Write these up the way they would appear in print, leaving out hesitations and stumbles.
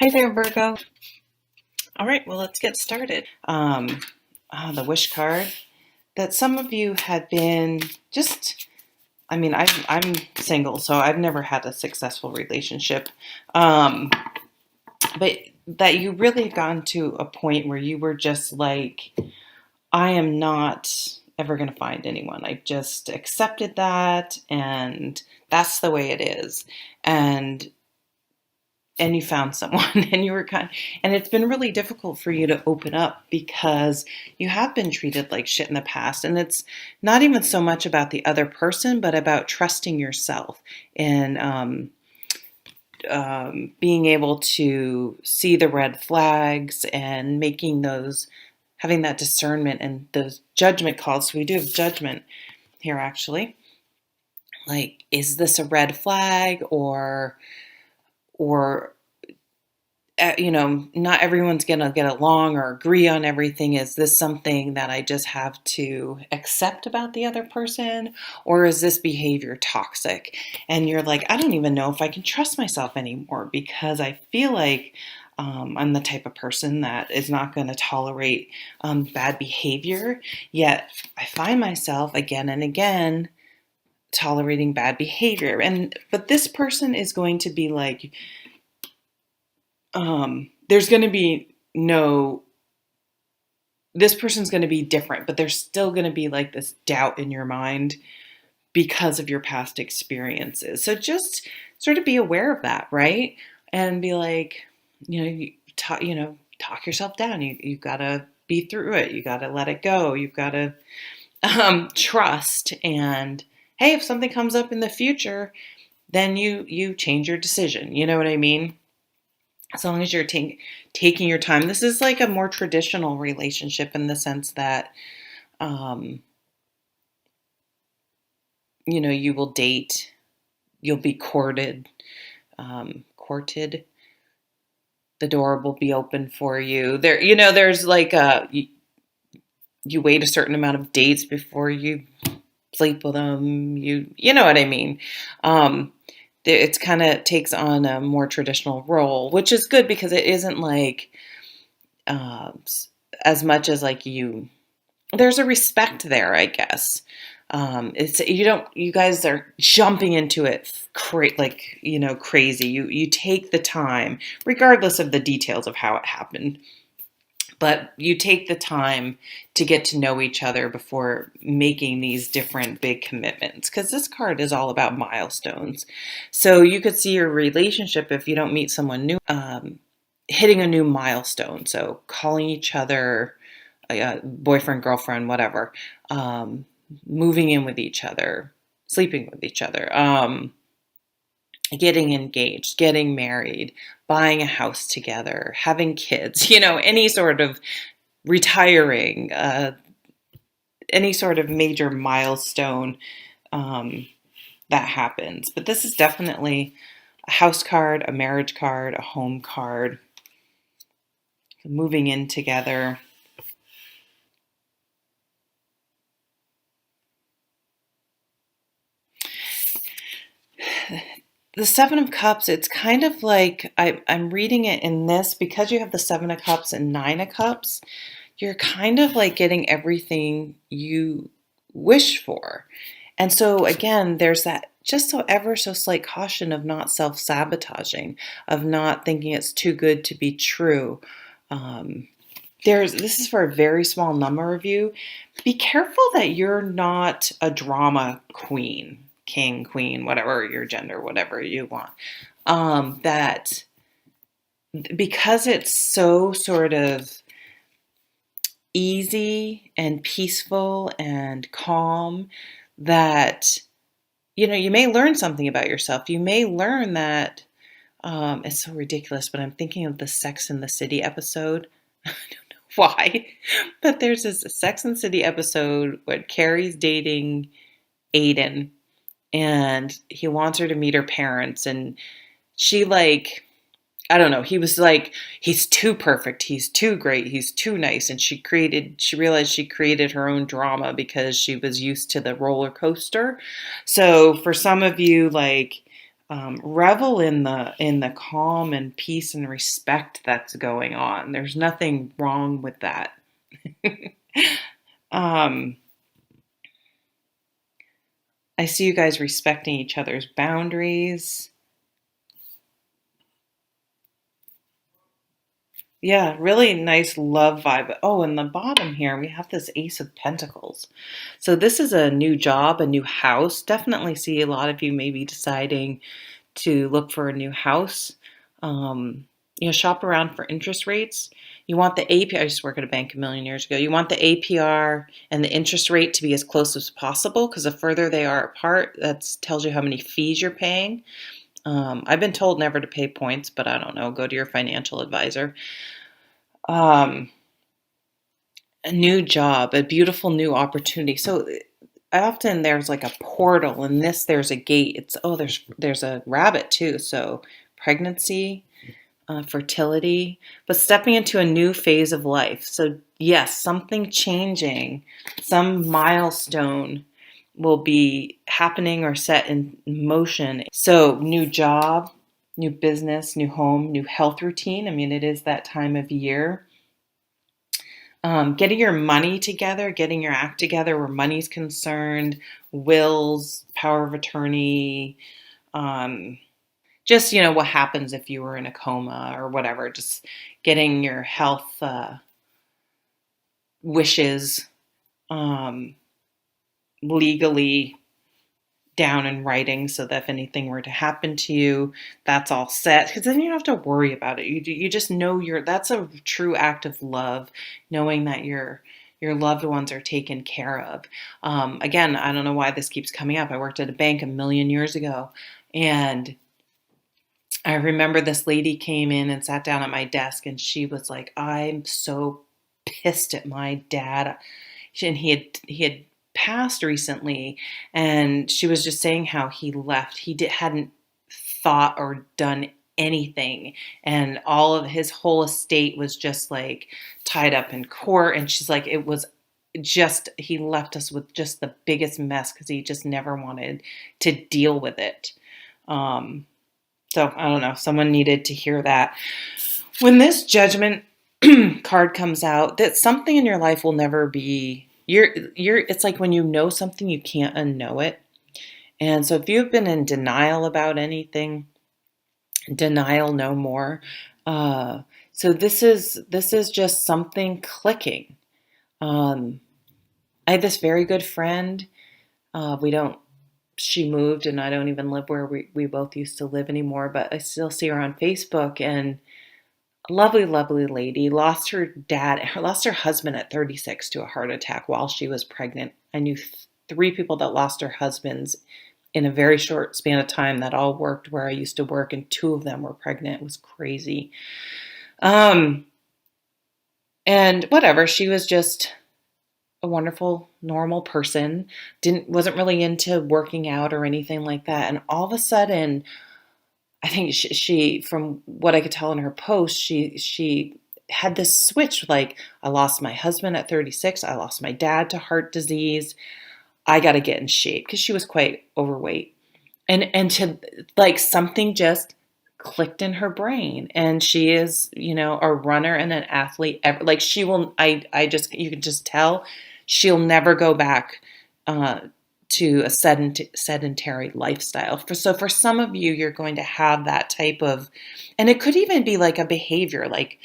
Hi there, Virgo. All right, well, let's get started. The wish card that some of you had been just, I'm single, so I've never had a successful relationship. Um, but that you really gotten to a point where you were just like, I am not ever going to find anyone. I just accepted that, and that's the way it is. And you found someone and you were and it's been really difficult for you to open up because you have been treated like shit in the past, and it's not even so much about the other person but about trusting yourself and being able to see the red flags and having that discernment and those judgment calls. So we do have judgment here, actually, like, is this a red flag, or not everyone's going to get along or agree on everything. Is this something that I just have to accept about the other person? Or is this behavior toxic? And you're like, I don't even know if I can trust myself anymore because I feel like I'm the type of person that is not going to tolerate bad behavior. Yet I find myself again and again tolerating bad behavior. But this person is going to be like, there's going to be this person's going to be different, but there's still going to be like this doubt in your mind because of your past experiences. So just sort of be aware of that, right? And be like, talk yourself down. You got to be through it. You got to let it go. You've got to trust. And hey, if something comes up in the future, then you change your decision. You know what I mean? As long as you're taking your time. This is like a more traditional relationship in the sense that, you will date, you'll be courted, the door will be open for you. There's like you wait a certain amount of dates before you sleep with them. You know what I mean? It's kind of takes on a more traditional role, which is good because it isn't like as much as like there's a respect there, I guess. It's you guys are jumping into it crazy. You take the time, regardless of the details of how it happened. But you take the time to get to know each other before making these different big commitments. Because this card is all about milestones. So you could see your relationship, if you don't meet someone new, hitting a new milestone. So calling each other boyfriend, girlfriend, whatever, moving in with each other, sleeping with each other, getting engaged, getting married, buying a house together, having kids, any sort of retiring, any sort of major milestone that happens. But this is definitely a house card, a marriage card, a home card, moving in together. The Seven of Cups, it's kind of like, I'm reading it in this, because you have the Seven of Cups and Nine of Cups, you're kind of like getting everything you wish for. And so again, there's that just so ever so slight caution of not self-sabotaging, of not thinking it's too good to be true. This is for a very small number of you. Be careful that you're not a drama queen, king, queen, whatever your gender, whatever you want. That because it's so sort of easy and peaceful and calm, that you may learn something about yourself. You may learn that it's so ridiculous, but I'm thinking of the Sex and the City episode. I don't know why, but there's this Sex and the City episode where Carrie's dating Aiden, and he wants her to meet her parents, and she I don't know, he was like, he's too perfect, he's too great, he's too nice. And she realized she created her own drama because she was used to the roller coaster. So for some of you, Revel in the calm and peace and respect that's going on. There's nothing wrong with that. um, I see you guys respecting each other's boundaries. Yeah, really nice love vibe. Oh, and the bottom here, we have this Ace of Pentacles. So this is a new job, a new house. Definitely see a lot of you maybe deciding to look for a new house. Shop around for interest rates. You want the APR. I used to work at a bank a million years ago. You want the APR and the interest rate to be as close as possible because the further they are apart, that tells you how many fees you're paying. I've been told never to pay points, but I don't know. Go to your financial advisor. Um, a new job, a beautiful new opportunity. So often there's like a portal, and this there's a gate. There's a rabbit too. So pregnancy, fertility, but stepping into a new phase of life. So yes, something changing, some milestone will be happening or set in motion. So new job, new business, new home, new health routine. I mean, it is that time of year. Getting your money together, getting your act together where money's concerned, wills, power of attorney, just, what happens if you were in a coma or whatever, just getting your health wishes legally down in writing so that if anything were to happen to you, that's all set. Because then you don't have to worry about it. You just know that's a true act of love, knowing that your loved ones are taken care of. Again, I don't know why this keeps coming up. I worked at a bank a million years ago, and I remember this lady came in and sat down at my desk, and she was like, "I'm so pissed at my dad." And he had passed recently, and she was just saying how he left. Hadn't thought or done anything, and all of his whole estate was just like tied up in court. And she's like, it was just he left us with just the biggest mess because he just never wanted to deal with it. So I don't know. Someone needed to hear that. When this judgment card comes out, that something in your life will never be it's like when you know something, you can't unknow it. And so if you've been in denial about anything, denial no more. So this is just something clicking. I had this very good friend. We don't She moved, and I don't even live where we both used to live anymore, but I still see her on Facebook. And a lovely, lovely lady, lost her husband at 36 to a heart attack while she was pregnant. I knew three people that lost their husbands in a very short span of time that all worked where I used to work, and two of them were pregnant. It was crazy. And whatever, she was just a wonderful, normal person. Wasn't really into working out or anything like that. And all of a sudden, I think she, from what I could tell in her post, she had this switch. Like, I lost my husband at 36. I lost my dad to heart disease. I got to get in shape because she was quite overweight. And to like something just clicked in her brain, and she is, a runner and an athlete. Like she will, you can just tell she'll never go back to a sedentary lifestyle. For some of you, you're going to have that type of, and it could even be like a behavior, like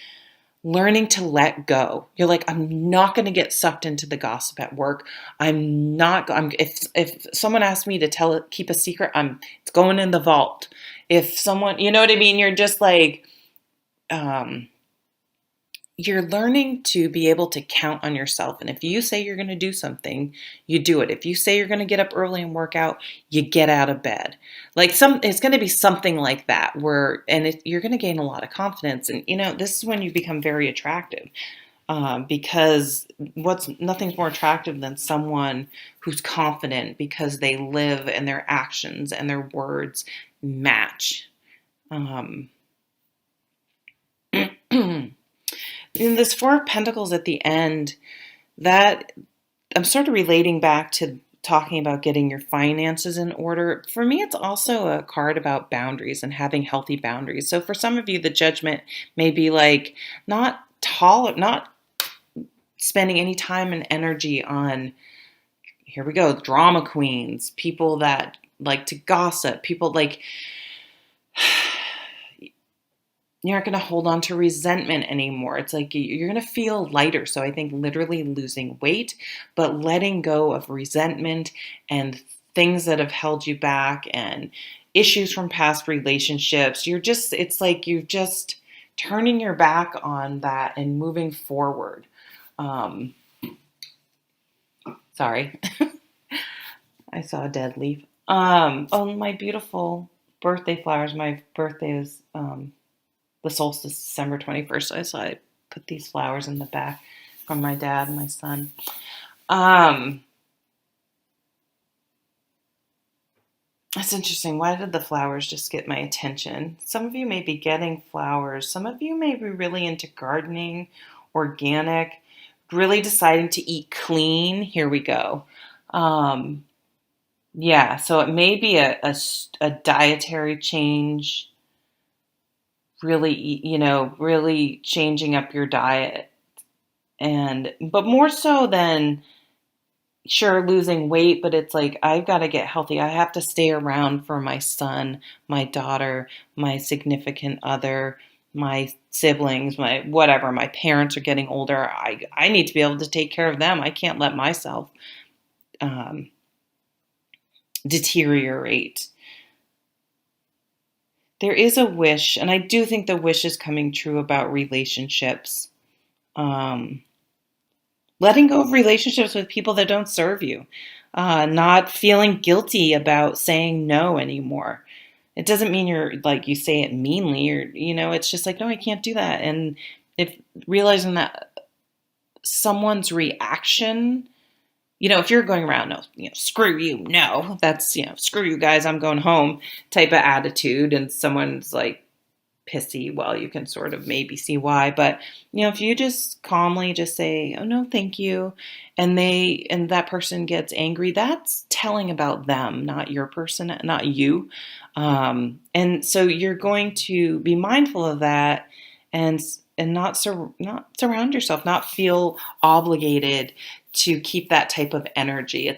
learning to let go. You're like, I'm not going to get sucked into the gossip at work. If someone asks me to keep a secret, it's going in the vault. If someone, you know what I mean? You're just like, you're learning to be able to count on yourself. And if you say you're going to do something, you do it. If you say you're going to get up early and work out, you get out of bed. It's going to be something like that you're going to gain a lot of confidence. And, this is when you become very attractive. Because nothing's more attractive than someone who's confident because they live and their actions and their words match. In this Four of Pentacles at the end, that I'm sort of relating back to talking about getting your finances in order. For me, it's also a card about boundaries and having healthy boundaries. So for some of you, the judgment may be like not spending any time and energy on, here we go, drama queens, people that like to gossip, people like, you're not going to hold on to resentment anymore. It's like you're going to feel lighter. So I think literally losing weight, but letting go of resentment and things that have held you back and issues from past relationships. It's like you're just turning your back on that and moving forward. Sorry, I saw a dead leaf. Oh, my beautiful birthday flowers. My birthday is the solstice, December 21st. So I put these flowers in the back from my dad and my son. That's interesting. Why did the flowers just get my attention? Some of you may be getting flowers. Some of you may be really into gardening, organic, really deciding to eat clean. Here we go. Yeah, so it may be a dietary change, really, really changing up your diet. But more so than, sure, losing weight, but it's like, I've got to get healthy. I have to stay around for my son, my daughter, my significant other, my siblings, my whatever. My parents are getting older. I need to be able to take care of them. I can't let myself deteriorate. There is a wish, and I do think the wish is coming true about relationships. Letting go of relationships with people that don't serve you, not feeling guilty about saying no anymore. It doesn't mean you're like you say it meanly, or it's just like, no, I can't do that. And if realizing that someone's reaction, if you're going around, no, screw you, no, that's screw you guys, I'm going home type of attitude, and someone's like pissy, well, you can sort of maybe see why. But if you just calmly just say, oh no, thank you, and that person gets angry, that's telling about them, not your person, not you. And so you're going to be mindful of that, and not surround yourself, not feel obligated to keep that type of energy.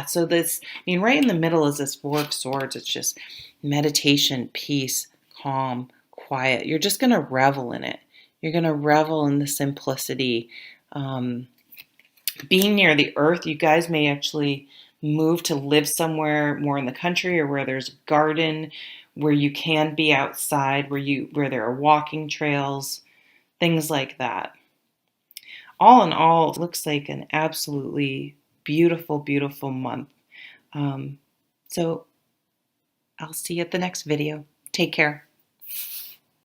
So right in the middle is this Four of Swords. It's just meditation, peace, calm, quiet. You're just going to revel in it. You're going to revel in the simplicity. Being near the earth, you guys may actually move to live somewhere more in the country, or where there's a garden, where you can be outside, where there are walking trails, things like that. All in all, it looks like an absolutely beautiful, beautiful month. So I'll see you at the next video. Take care.